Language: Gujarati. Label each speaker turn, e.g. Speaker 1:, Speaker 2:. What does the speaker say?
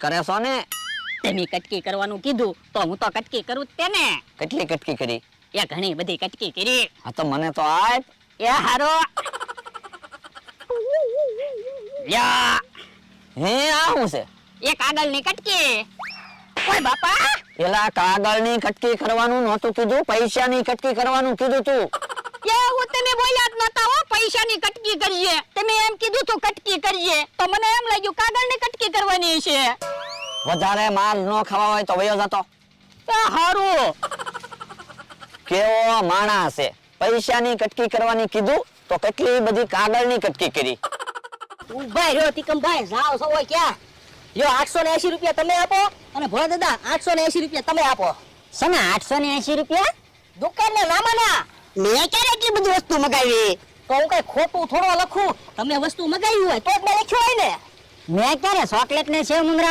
Speaker 1: કરે છો ને?
Speaker 2: તમે કટકી કરવાનું કીધું તો હું તો કટકી કરું જ તેને.
Speaker 1: કેટલી કટકી કરી?
Speaker 2: એ ઘણી બધી કટકી કરી.
Speaker 1: હા તો મને તો આપ.
Speaker 2: એ હારો યા
Speaker 1: હે આ શું છે?
Speaker 2: એ કાગળની કટકી. ઓય બાપા,
Speaker 1: પેલા કાગળની કટકી કરવાનું નહોતું કીધું, પૈસાની કટકી કરવાનું કીધું તું.
Speaker 2: એ હું તમે બોલ્યા જ નતા હો. પૈસાની કટકી કરીએ. તમે એમ કીધું તો કટકી કરીએ તો મને એમ લાગ્યું કાગળની કટકી કરવાની છે.
Speaker 1: વધારે માલ ન ખાવા હોય તો વયો જતો.
Speaker 2: એ હારું.
Speaker 1: કેવો માણસ છે, પૈસાની કટકી કરવાની કીધું તો કેટલી બધી કાગળની કટકી કરી.
Speaker 3: ઉભા રહ્યો તિકમભાઈ, જાવ છો હોય ક્યાં? જો 880 રૂપિયા તમે આપો અને ભોળા દાદા 880 રૂપિયા તમે આપો.
Speaker 2: સના 880 રૂપિયા?
Speaker 3: દુકાનના નામાના.
Speaker 2: મેં ક્યારે એટલી બધી વસ્તુ મગાવી?
Speaker 3: તો હું કઈ ખોટું થોડો લખું? તમે વસ્તુ મગાવી હોય તો જ મેં લખ્યું હોય ને.
Speaker 2: મેં ક્યારે ચોકલેટ ને સેવ મમરા